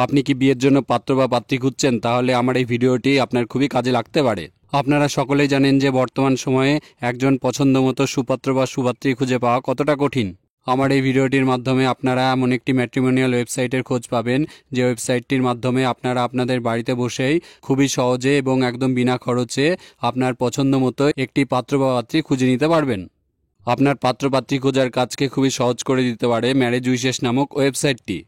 আপনি কি বিয়ের জন্য পাত্র বা পাত্রী খুঁজছেন? তাহলে আমার এই ভিডিওটি আপনার খুবই কাজে লাগতে পারে। আপনারা সকলেই জানেন যে বর্তমান সময়ে একজন পছন্দমতো সুপাত্র বা সুপাত্রী খুঁজে পাওয়া কতটা কঠিন। আমার এই ভিডিওটির মাধ্যমে আপনারা এমন একটি ম্যাট্রিমোনিয়াল ওয়েবসাইটের খোঁজ পাবেন, যে ওয়েবসাইটটির মাধ্যমে আপনারা আপনাদের বাড়িতে বসেই খুবই সহজে এবং একদম বিনা খরচে আপনার পছন্দমতো একটি পাত্র বা পাত্রী খুঁজে নিতে পারবেন। আপনার পাত্র পাত্রী খোঁজার কাজকে খুবই সহজ করে দিতে পারে ম্যারেজ উইশেস নামক ওয়েবসাইটটি।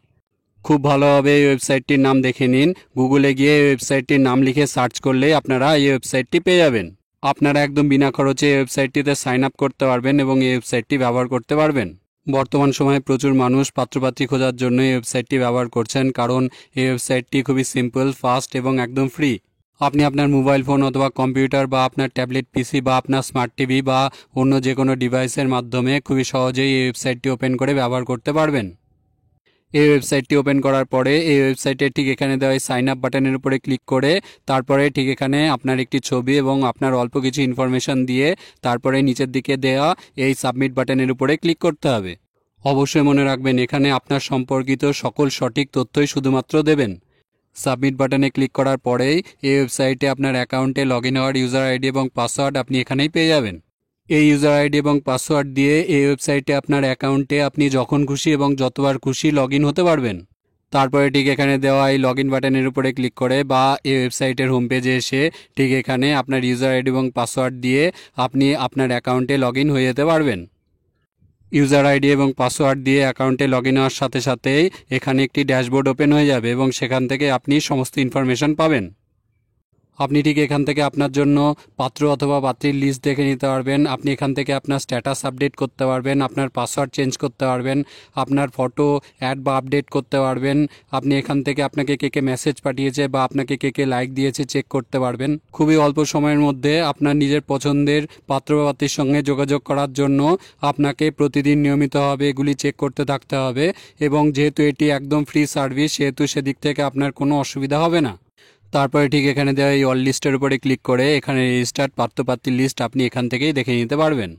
খুব ভালোভাবে এই ওয়েবসাইটটির নাম দেখে নিন। গুগলে গিয়ে এই ওয়েবসাইটটির নাম লিখে সার্চ করলেই আপনারা এই ওয়েবসাইটটি পেয়ে যাবেন। আপনারা একদম বিনা খরচে এই ওয়েবসাইটটিতে সাইন আপ করতে পারবেন এবং এই ওয়েবসাইটটি ব্যবহার করতে পারবেন। বর্তমান সময়ে প্রচুর মানুষ পাত্রপাত্রী খোঁজার জন্য এই ওয়েবসাইটটি ব্যবহার করছেন, কারণ এই ওয়েবসাইটটি খুবই সিম্পল, ফাস্ট এবং একদম ফ্রি। আপনি আপনার মোবাইল ফোন অথবা কম্পিউটার বা আপনার ট্যাবলেট পিসি বা আপনার স্মার্ট টিভি বা অন্য যে কোনো ডিভাইসের মাধ্যমে খুবই সহজেই এই ওয়েবসাইটটি ওপেন করে ব্যবহার করতে পারবেন। এই ওয়েবসাইটটি ওপেন করার পরে এই ওয়েবসাইটে ঠিক এখানে দেওয়া সাইন আপ বাটনের উপরে ক্লিক করে তারপরে ঠিক এখানে আপনার একটি ছবি এবং আপনার অল্প কিছু ইনফরমেশন দিয়ে তারপরে নিচের দিকে দেওয়া এই সাবমিট বাটনের উপরে ক্লিক করতে হবে। অবশ্যই মনে রাখবেন, এখানে আপনার সম্পর্কিত সকল সঠিক তথ্যই শুধুমাত্র দেবেন। সাবমিট বাটনে ক্লিক করার পরেই এই ওয়েবসাইটে আপনার অ্যাকাউন্টে লগ ইন হওয়ার ইউজার আইডি এবং পাসওয়ার্ড আপনি এখানেই পেয়ে যাবেন। এই ইউজার আইডি এবং পাসওয়ার্ড দিয়ে এই ওয়েবসাইটে আপনার অ্যাকাউন্টে আপনি যখন খুশি এবং যতবার খুশি লগ ইন হতে পারবেন। তারপরে ঠিক এখানে দেওয়া এই লগ ইন বাটনের উপরে ক্লিক করে বা এই ওয়েবসাইটের হোম পেজে এসে ঠিক এখানে আপনার ইউজার আইডি এবং পাসওয়ার্ড দিয়ে আপনি আপনার অ্যাকাউন্টে লগ ইন হয়ে যেতে পারবেন। ইউজার আইডি এবং পাসওয়ার্ড দিয়ে অ্যাকাউন্টে লগ ইন হওয়ার সাথে সাথেই এখানে একটি ড্যাশবোর্ড ওপেন হয়ে যাবে এবং সেখান থেকে আপনি সমস্ত ইনফরমেশন পাবেন। আপনি ঠিক এখান থেকে আপনার জন্য পাত্র অথবা পাত্রীর লিস্ট দেখে নিতে পারবেন। আপনি এখান থেকে আপনার স্ট্যাটাস আপডেট করতে পারবেন, আপনার পাসওয়ার্ড চেঞ্জ করতে পারবেন, আপনার ফটো অ্যাড বা আপডেট করতে পারবেন। আপনি এখান থেকে আপনাকে কে কে মেসেজ পাঠিয়েছে বা আপনাকে কে কে লাইক দিয়েছে চেক করতে পারবেন। খুবই অল্প সময়ের মধ্যে আপনার নিজের পছন্দের পাত্র বা পাত্রীর সঙ্গে যোগাযোগ করার জন্য আপনাকে প্রতিদিন নিয়মিতভাবে এগুলি চেক করতে থাকতে হবে এবং যেহেতু এটি একদম ফ্রি সার্ভিস সেহেতু সেদিক থেকে আপনার কোনো অসুবিধা হবে না। তারপরে ঠিক এখানে দেওয়া এই অল লিস্টের উপরে ক্লিক করে এখানে রেজিস্টার্ড পাত্রপাত্রীর লিস্ট আপনি এখান থেকেই দেখে নিতে পারবেন।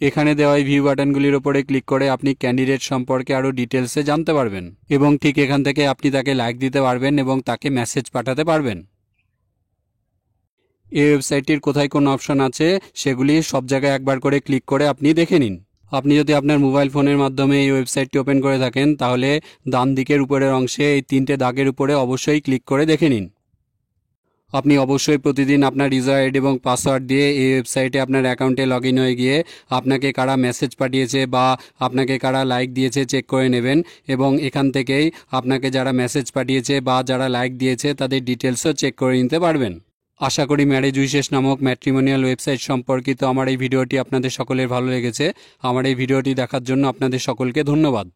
এখানে দেওয়া এই ভিউ বাটনগুলির উপরে ক্লিক করে আপনি ক্যান্ডিডেট সম্পর্কে আরও ডিটেলসে জানতে পারবেন এবং ঠিক এখান থেকে আপনি তাকে লাইক দিতে পারবেন এবং তাকে মেসেজ পাঠাতে পারবেন। এই ওয়েবসাইটটির কোথায় কোন অপশন আছে সেগুলি সব জায়গায় একবার করে ক্লিক করে আপনি দেখে নিন। আপনি যদি আপনার মোবাইল ফোনের মাধ্যমে এই ওয়েবসাইটটি ওপেন করে থাকেন তাহলে ডান দিকের উপরের অংশে এই তিনটে দাগের উপরে অবশ্যই ক্লিক করে দেখে নিন। আপনি অবশ্যই প্রতিদিন আপনার ইউজার আইডি এবং পাসওয়ার্ড দিয়ে এই ওয়েবসাইটে আপনার অ্যাকাউন্টে লগ ইন হয়ে গিয়ে আপনাকে কারা মেসেজ পাঠিয়েছে বা আপনাকে কারা লাইক দিয়েছে চেক করে নেবেন এবং এখান থেকেই আপনাকে যারা মেসেজ পাঠিয়েছে বা যারা লাইক দিয়েছে তাদের ডিটেলসও চেক করে নিতে পারবেন। আশা করি ম্যারেজ উইশেস নামক ম্যাট্রিমোনিয়াল ওয়েবসাইট সম্পর্কিত আমার এই ভিডিওটি আপনাদের সকলের ভালো লেগেছে। আমার এই ভিডিওটি দেখার জন্য আপনাদের সকলকে ধন্যবাদ।